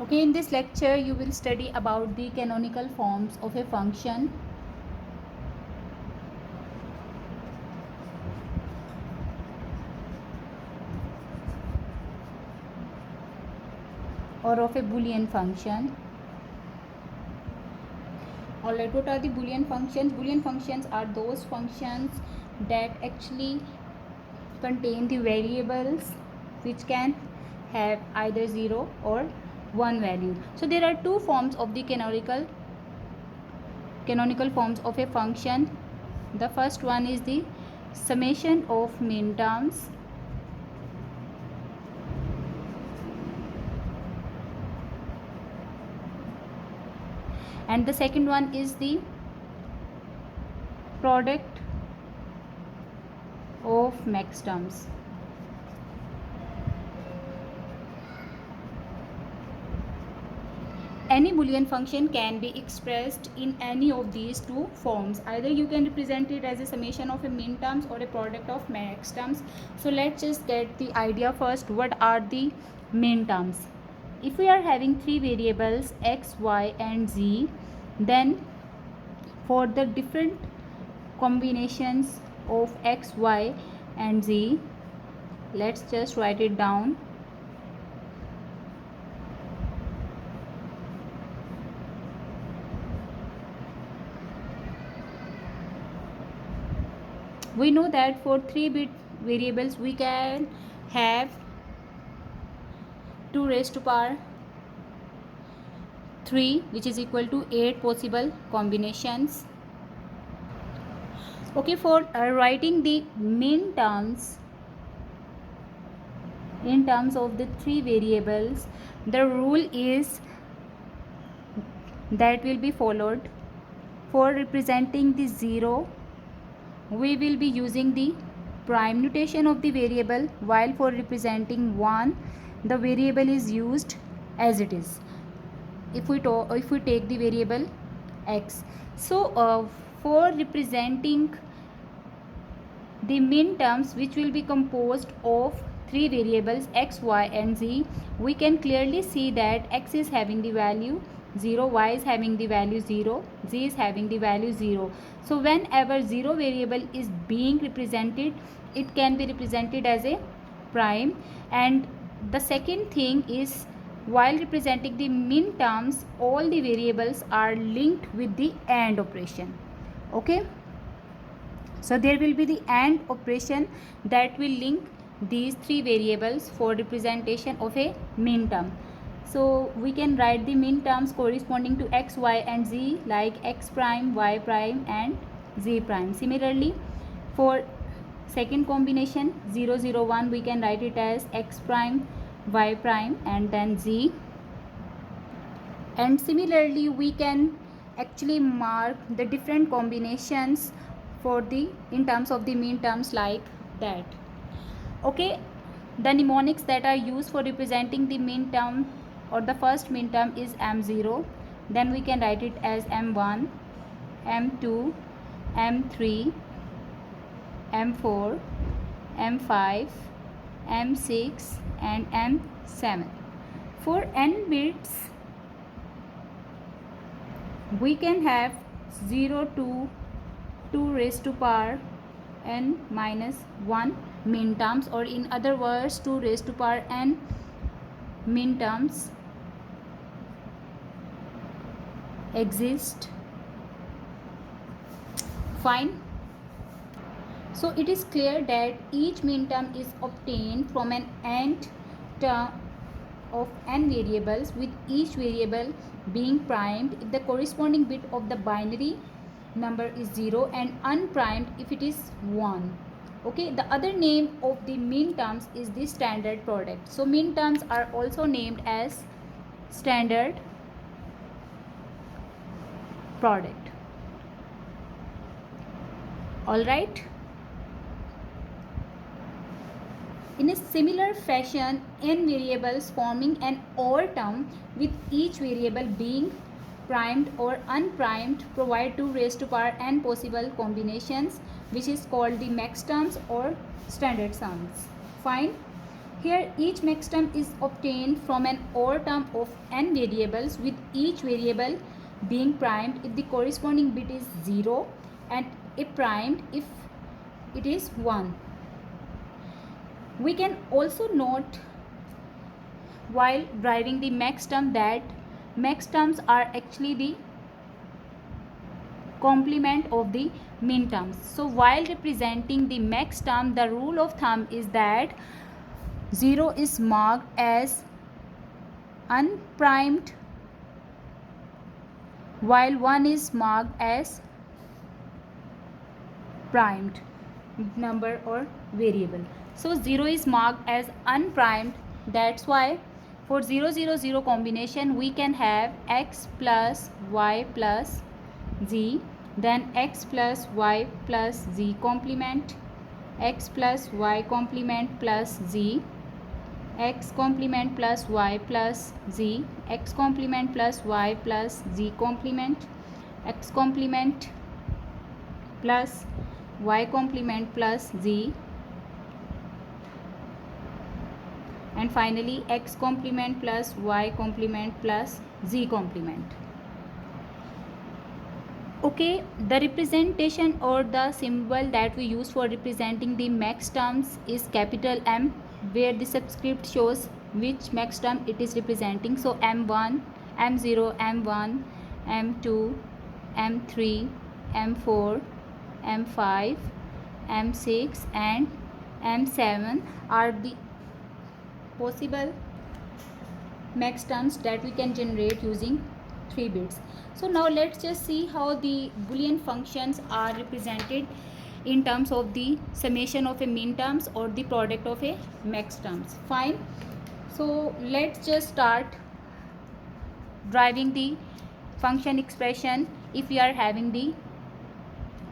Okay, in this lecture you will study about the canonical forms of a function or of a Boolean function. Alright, what are the Boolean functions? Boolean functions are those functions that actually contain the variables which can have either 0 or 1 value. So there are two forms of the canonical forms of a function. The first one is the summation of minterms, and the second one is the product of maxterms. Any Boolean function can be expressed in any of these two forms. Either you can represent it as a summation of a minterms or a product of maxterms. So let's just get the idea first. What are the minterms? If we are having three variables x, y and z, then for the different combinations of x, y and z, let's just write it down. We know that for 3-bit variables we can have 2 raised to power 3, which is equal to 8 possible combinations. Okay, for writing the minterms in terms of the three variables, the rule is that will be followed. For representing the 0, we will be using the prime notation of the variable, while for representing 1, the variable is used as it is. If we take the variable x, so for representing the minterms, which will be composed of three variables x, y and z, we can clearly see that x is having the value 0, y is having the value 0, z is having the value 0. So whenever 0 variable is being represented, it can be represented as a prime. And the second thing is, while representing the minterms, all the variables are linked with the AND operation. Okay, so there will be the AND operation that will link these three variables for representation of a minterm. So we can write the minterms corresponding to x, y and z like x prime, y prime and z prime. Similarly, for second combination 0, 0, 1, we can write it as x prime, y prime and then z. And similarly, we can actually mark the different combinations for the in terms of the minterms like that. Okay, the mnemonics that are used for representing the minterm or the first minterm is m0. Then we can write it as m1, m2, m3, m4, m5, m6 and m7. For n bits, we can have 0 to 2 raised to power n minus 1 minterms, or in other words 2 raised to power n minterms exist. Fine. So it is clear that each minterm is obtained from an nth term of n variables, with each variable being primed if the corresponding bit of the binary number is 0 and unprimed if it is 1. Okay, the other name of the minterms is the standard product. So minterms are also named as standard product. All right. In a similar fashion, n variables forming an OR term with each variable being primed or unprimed provide 2 raised to power n possible combinations, which is called the maxterms or standard sums. Fine. Here each maxterm is obtained from an OR term of n variables, with each variable being primed if the corresponding bit is 0 and a primed if it is 1. We can also note while deriving the maxterm that maxterms are actually the complement of the minterms. So while representing the maxterm, the rule of thumb is that 0 is marked as unprimed while 1 is marked as primed number or variable. So 0 is marked as unprimed. That's why for 0 0 0 combination we can have x plus y plus z, then x plus y plus z complement, x plus y complement plus z, x complement plus y plus z, x complement plus y plus z complement, x complement plus y complement plus z, and finally x complement plus y complement plus z complement. Okay, the representation or the symbol that we use for representing the maxterms is capital M, where the subscript shows which maxterm it is representing. So M1, M0, M1, M2, M3, M4, M5, M6 and M7 are the possible maxterms that we can generate using 3 bits. So now let's just see how the Boolean functions are represented in terms of the summation of a minterms or the product of a maxterms. Fine. So let's just start driving the function expression. If we are having the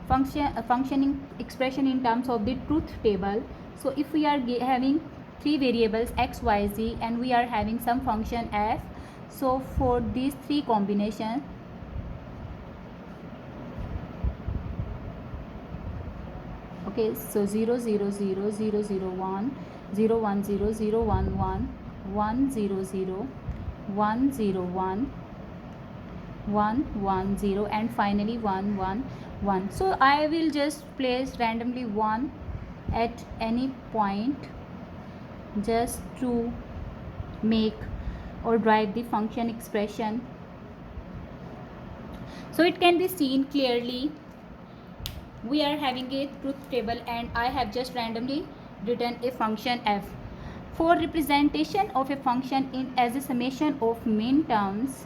functioning expression in terms of the truth table, so if we are having 3 variables x, y, z and we are having some function f, so for these 3 combinations, okay, so 0 0 0 0 0 1 0 1 0 0 1 1 1 0 0 1 0 1 1 1 0 and finally 1 1 1. So I will just place randomly 1 at any point just to make or drive the function expression. So it can be seen clearly we are having a truth table and I have just randomly written a function f. For representation of a function as a summation of minterms,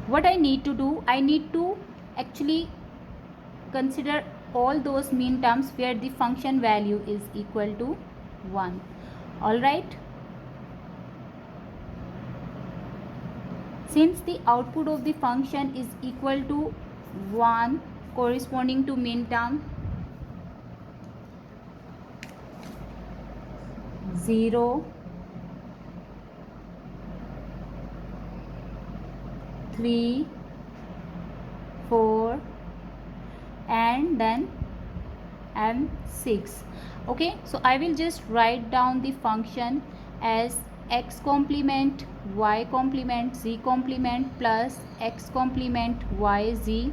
what I need to do, I need to actually consider all those minterms where the function value is equal to 1. Alright. Since the output of the function is equal to 1 corresponding to minterm 0, 3, 4 and then M6. Okay, so I will just write down the function as x complement y complement z complement plus x complement y z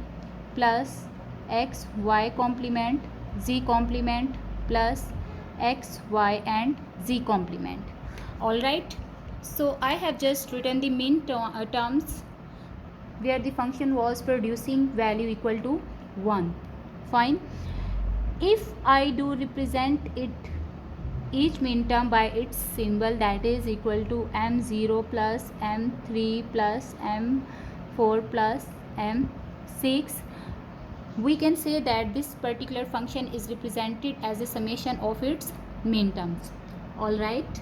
plus x y complement z complement plus x y and z complement. Alright, so I have just written the min terms where the function was producing value equal to 1. Fine. If I do represent it each minterm by its symbol, that is equal to m0 plus m3 plus m4 plus m6, we can say that this particular function is represented as a summation of its minterms. Alright.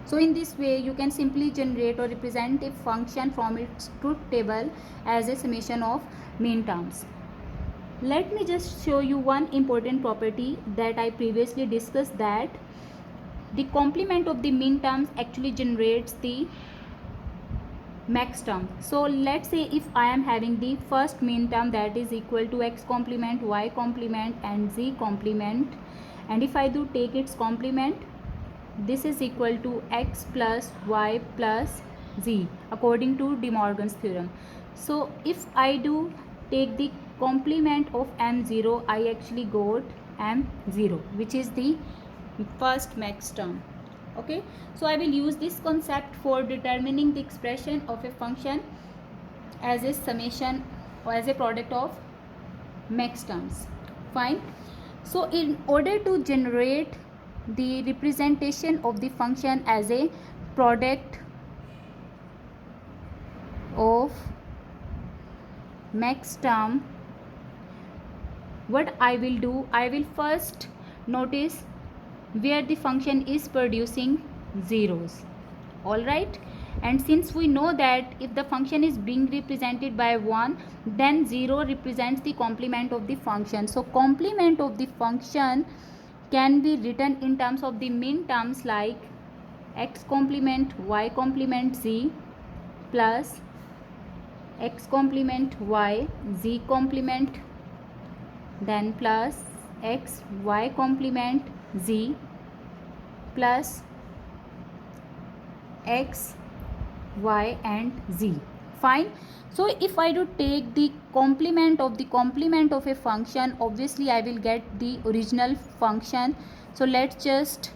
So in this way you can simply generate or represent a function from its truth table as a summation of minterms. Let me just show you one important property that I previously discussed, that the complement of the minterms actually generates the max term. So let's say if I am having the first min term that is equal to x complement, y complement and z complement, and if I do take its complement, this is equal to x plus y plus z according to De Morgan's theorem. So if I do take the complement of m0, I actually got m0, which is the first max term. Okay, so I will use this concept for determining the expression of a function as a summation or as a product of max terms. Fine. So in order to generate the representation of the function as a product of max term, what I will do, I will first notice where the function is producing zeros. All right, and since we know that if the function is being represented by 1, then 0 represents the complement of the function. So complement of the function can be written in terms of the min terms like x complement y complement z plus x complement y z complement, then plus x y complement z plus x y and z. Fine. So if I do take the complement of a function, obviously I will get the original function. So let's just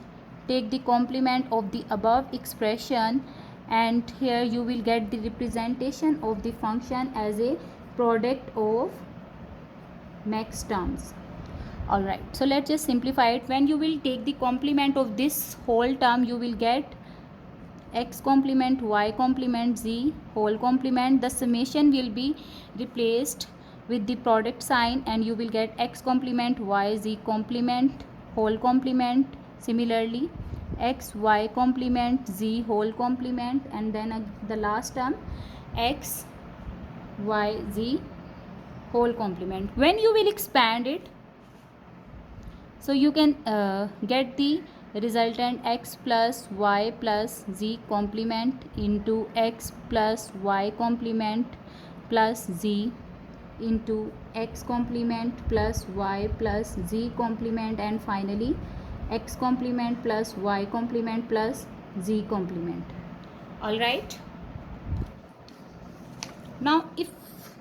take the complement of the above expression, and here you will get the representation of the function as a product of max terms. All right, so let's just simplify it. When you will take the complement of this whole term, you will get x complement y complement z whole complement. The summation will be replaced with the product sign, and you will get x complement y z complement whole complement. Similarly, x y complement z whole complement, and then the last term x y z whole complement. When you will expand it, so you can get the resultant x plus y plus z complement into x plus y complement plus z into x complement plus y plus z complement, and finally x complement plus y complement plus z complement. All right. Now if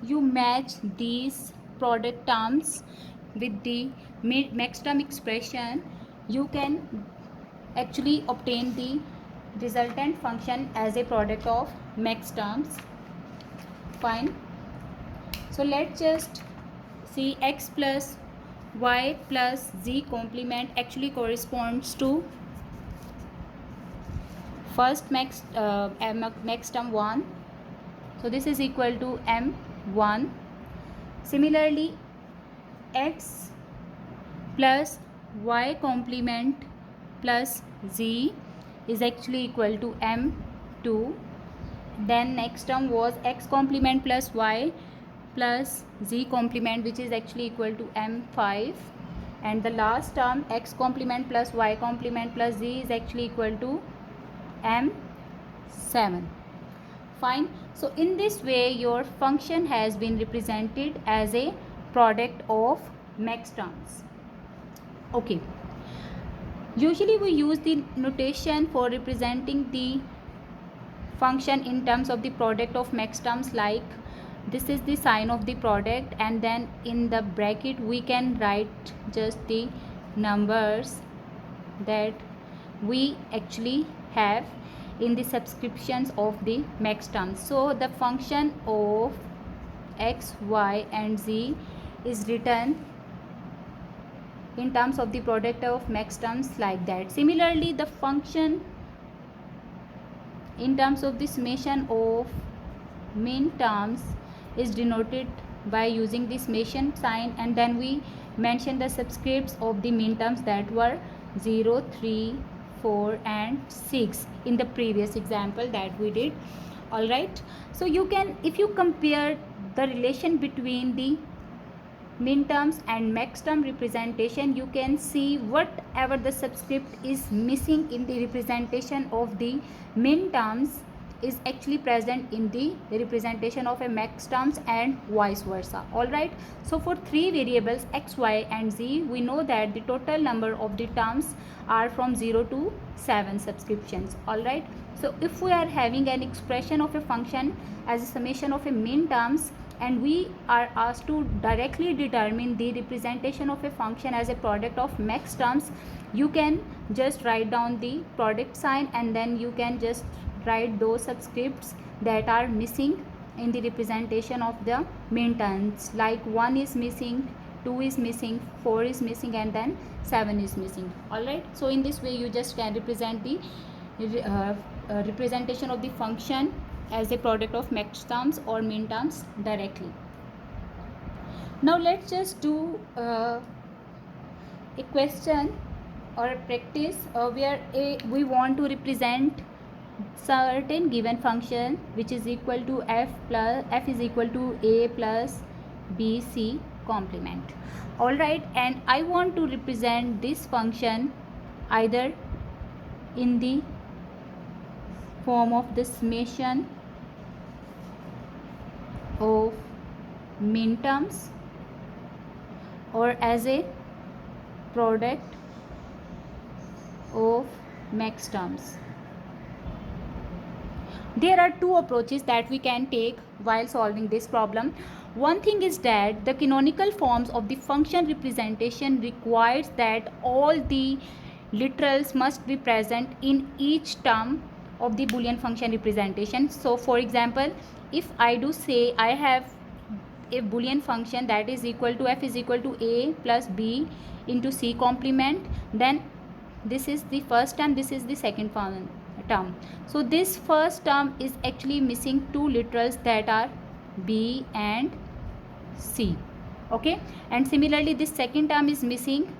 you match these product terms with the max term expression, you can actually obtain the resultant function as a product of max terms. Fine. So let's just see, x plus y plus z complement actually corresponds to first max term 1. So this is equal to m1. Similarly, x plus y complement plus z is actually equal to m2. Then next term was x complement plus y plus z complement, which is actually equal to m5. And the last term x complement plus y complement plus z is actually equal to m7. Fine. So in this way your function has been represented as a product of max terms. Okay. Usually we use the notation for representing the function in terms of the product of max terms, like this is the sign of the product, and then in the bracket we can write just the numbers that we actually have in the subscriptions of the max terms. So the function of x, y and z is written in terms of the product of max terms like that. Similarly, the function in terms of the summation of min terms is denoted by using the summation sign, and then we mention the subscripts of the min terms that were 0, 3, 4 and 6 in the previous example that we did. All right. So you can, if you compare the relation between the min terms and max term representation, you can see whatever the subscript is missing in the representation of the min terms is actually present in the representation of a max terms and vice versa. All right, so for three variables x, y and z, we know that the total number of the terms are from 0 to 7 subscriptions. All right, so if we are having an expression of a function as a summation of a min terms, and we are asked to directly determine the representation of a function as a product of max terms, you can just write down the product sign and then you can just write those subscripts that are missing in the representation of the min terms, like 1 is missing, 2 is missing, 4 is missing, and then 7 is missing. All right, so in this way you just can represent the representation of the function as a product of max terms or min terms directly. Now let's just do a question or a practice where we want to represent certain given function which is equal to f is equal to a plus bc complement. All right, and I want to represent this function either in the form of the summation of min terms or as a product of max terms. There are two approaches that we can take while solving this problem. One thing is that the canonical forms of the function representation requires that all the literals must be present in each term of the Boolean function representation. So for example, if I do say I have a Boolean function that is equal to f is equal to a plus b into c complement, then this is the first term, this is the second term. So this first term is actually missing two literals that are b and c. Okay, and similarly this second term is missing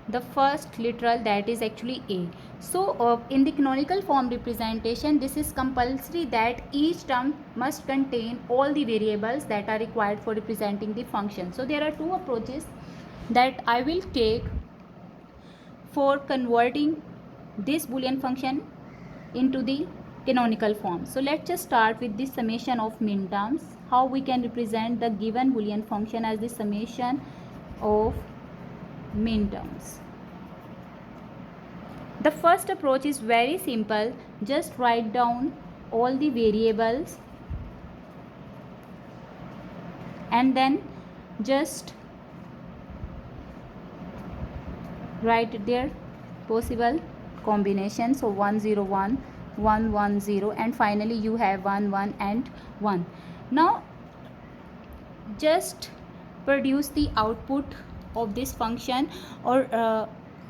the first literal that is actually a. So in the canonical form representation, this is compulsory that each term must contain all the variables that are required for representing the function. So there are two approaches that I will take for converting this Boolean function into the canonical form. So let's just start with the summation of min terms. How we can represent the given Boolean function as the summation of min terms. The first approach is very simple. Just write down all the variables and then just write their possible combinations. So 1 0 1 1 1 0 and finally you have 1 1 and 1. Now just produce the output of this function or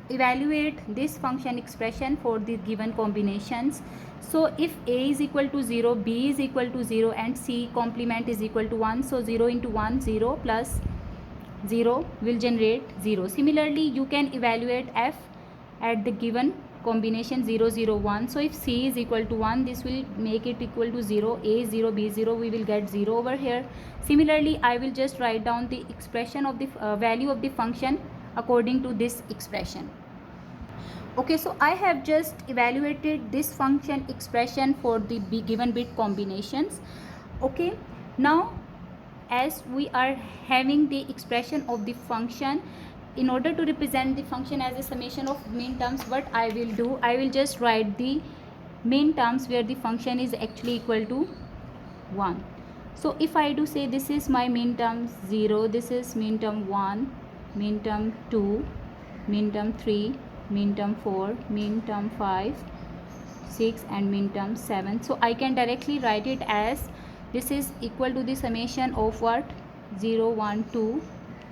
evaluate this function expression for the given combinations. So if a is equal to 0, b is equal to 0 and c complement is equal to 1, so 0 into 1 0 plus 0 will generate 0. Similarly you can evaluate f at the given combination 0 0 1. So if c is equal to 1, this will make it equal to 0, a 0 b 0, we will get 0 over here. Similarly I will just write down the expression of the value of the function according to this expression. Okay, so I have just evaluated this function expression for the given bit combinations. Okay, now as we are having the expression of the function, in order to represent the function as a summation of min terms, what I will do, I will just write the min terms where the function is actually equal to 1. So if I do say this is my min term 0, this is min term 1, min term 2, min term 3, min term 4, min term 5, 6 and min term 7. So I can directly write it as this is equal to the summation of what? 0 1 2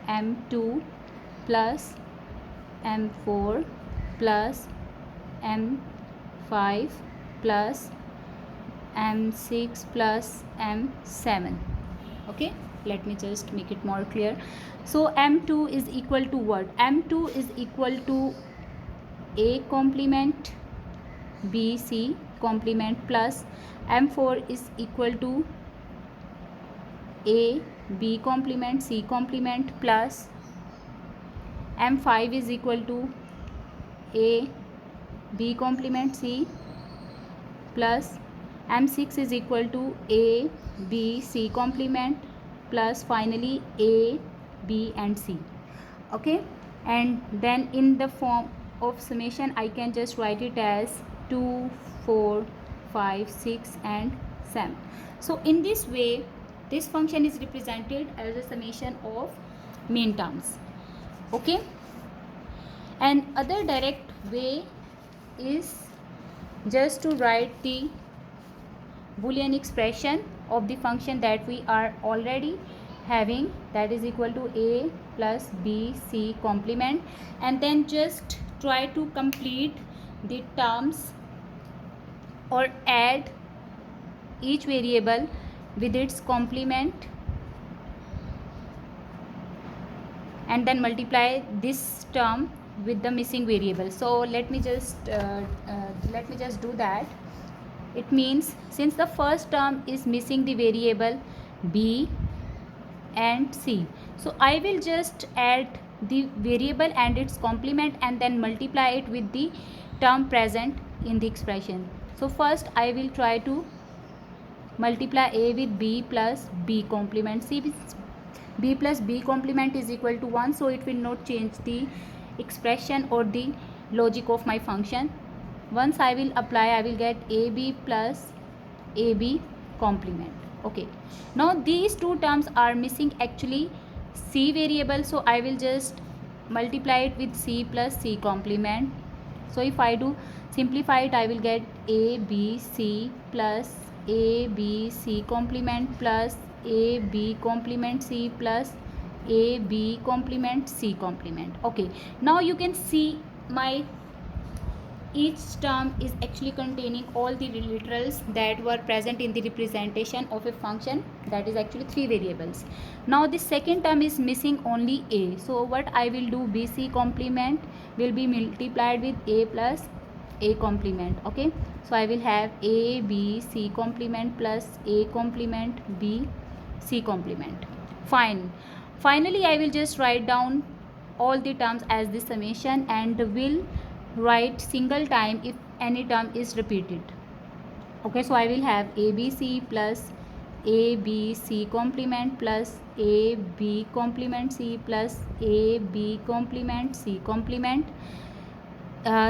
m2 plus m4 plus m5 plus m6 plus m7. Okay, let me just make it more clear. So m2 is equal to what? m2 is equal to a complement b c complement plus m4 is equal to a b complement c complement plus m5 is equal to a b complement c plus m6 is equal to a, b, c complement plus finally a, b and c. Okay, and then in the form of summation I can just write it as 2, 4, 5, 6 and 7. So in this way this function is represented as a summation of mean terms. Okay, and other direct way is just to write the Boolean expression of the function that we are already having, that is equal to a plus b c complement, and then just try to complete the terms or add each variable with its complement and then multiply this term with the missing variable. So let me just do that. It means since the first term is missing the variable b and c, so I will just add the variable and its complement and then multiply it with the term present in the expression. So first I will try to multiply a with b plus b complement c. B plus b complement is equal to 1, so it will not change the expression or the logic of my function. Once I will apply, I will get ab plus ab complement. Okay, now these two terms are missing actually c variable, so I will just multiply it with c plus c complement. So if I do simplify it, I will get a b c plus a b c complement plus a b complement c plus a b complement c complement. Okay, now you can see my each term is actually containing all the literals that were present in the representation of a function, that is actually 3 variables. Now the second term is missing only a, so what I will do, bc complement will be multiplied with a plus a complement. Okay, so I will have a b c complement plus a complement b c complement. Fine, finally I will just write down all the terms as the summation and will write single time if any term is repeated. Okay, so I will have abc plus abc complement plus ab complement c plus ab complement c complement.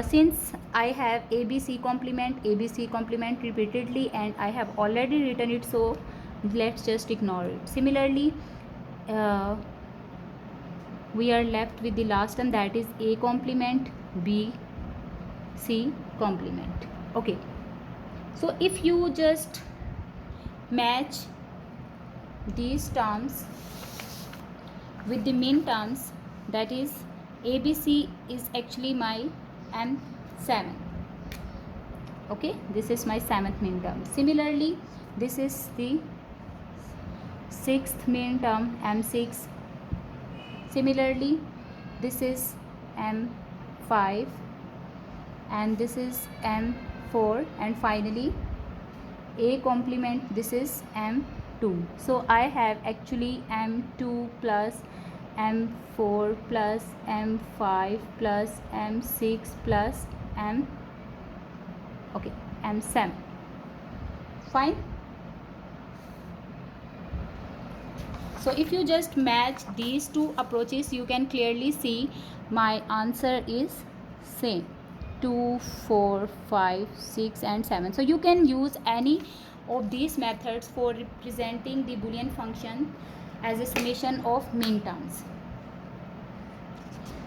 Since I have abc complement repeatedly and I have already written it, so let's just ignore it. Similarly, we are left with the last term, that is a complement b c complement. Okay, so if you just match these terms with the mean terms, that is abc is actually my m7. Okay, this is my 7th mean term. Similarly, this is the 6th mean term, m6. Similarly, this is m5 and this is m4, and finally a complement, this is m2. So I have actually m2 plus m4 plus m5 plus m6 plus m7. Fine. So if you just match these two approaches, you can clearly see my answer is same, 2, 4, 5, 6 and 7. So you can use any of these methods for representing the Boolean function as a summation of mean terms.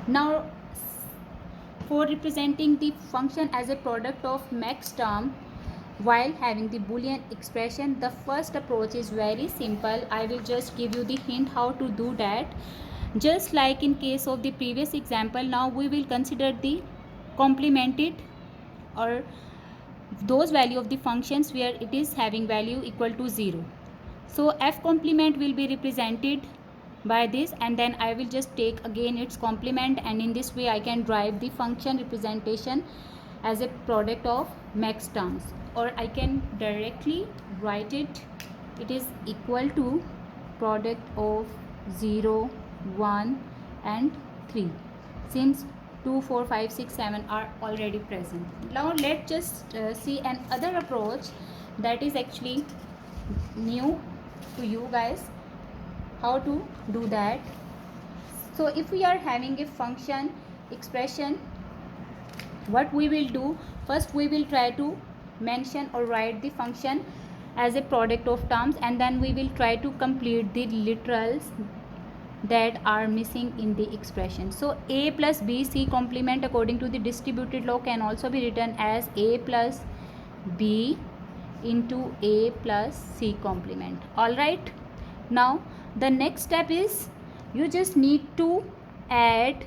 Now for representing the function as a product of max term while having the Boolean expression, the first approach is very simple. I will just give you the hint how to do that. Just like in case of the previous example, now we will consider the complemented or those value of the functions where it is having value equal to 0. So f complement will be represented by this, and then I will just take again its complement, and in this way I can derive the function representation as a product of max terms, or I can directly write it is equal to product of 0, 1 and 3, since 2, 4, 5, 6, 7 are already present. Now let's just see another approach that is actually new to you guys, how to do that. So if we are having a function expression, what we will do, first we will try to mention or write the function as a product of terms, and then we will try to complete the literals that are missing in the expression. So a plus b c complement according to the distributed law can also be written as a plus b into a plus c complement. All right, now the next step is you just need to add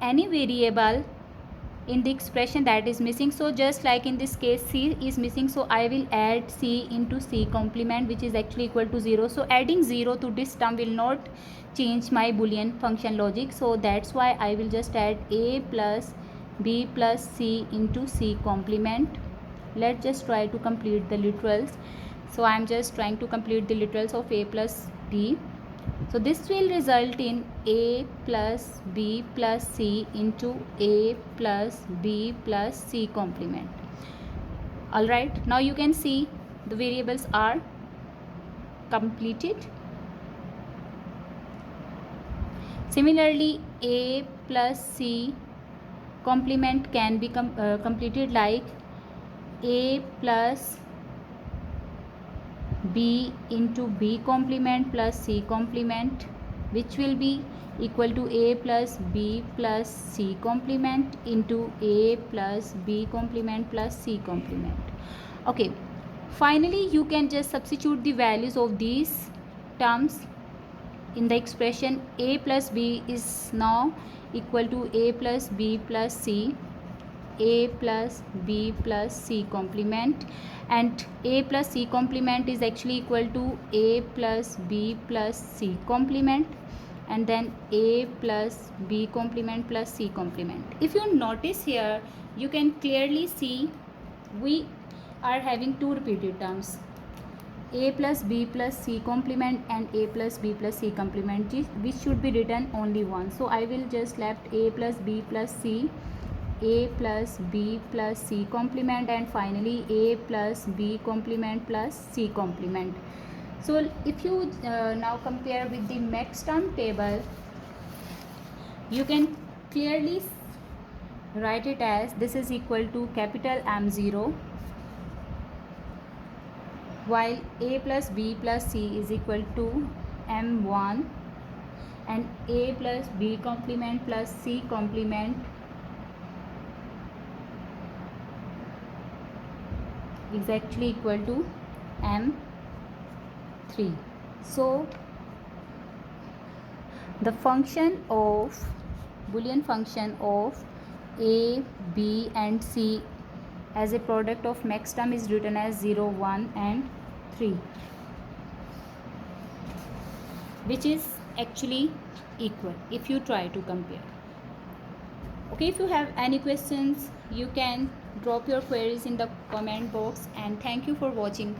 any variable in the expression that is missing. So just like in this case c is missing, so I will add c into c complement, which is actually equal to 0. So adding 0 to this term will not change my boolean function logic, so that's why I will just add a plus b plus c into c complement. Let's just try to complete the literals. So I am just trying to complete the literals of a plus b. So this will result in a plus b plus c into a plus b plus c complement. Alright, now you can see the variables are completed. Similarly, a plus c complement can be completed like a plus b into b complement plus c complement, which will be equal to a plus b plus c complement into a plus b complement plus c complement. Okay, finally you can just substitute the values of these terms in the expression. A plus b is now equal to a plus b plus c, a plus b plus c complement, and a plus c complement is actually equal to a plus b plus c complement, and then a plus b complement plus c complement. If you notice here, you can clearly see we are having two repeated terms, a plus b plus c complement and a plus b plus c complement, which should be written only once. So I will just left a plus b plus c, a plus b plus c complement, and finally a plus b complement plus c complement. So if you now compare with the max term table, you can clearly write it as this is equal to capital M0, while a plus b plus c is equal to M1, and a plus b complement plus c complement is actually equal to M3. So the function of Boolean function of a, b and c as a product of max term is written as 0, 1 and 3, which is actually equal if you try to compare. Okay, if you have any questions, you can drop your queries in the comment box, and thank you for watching.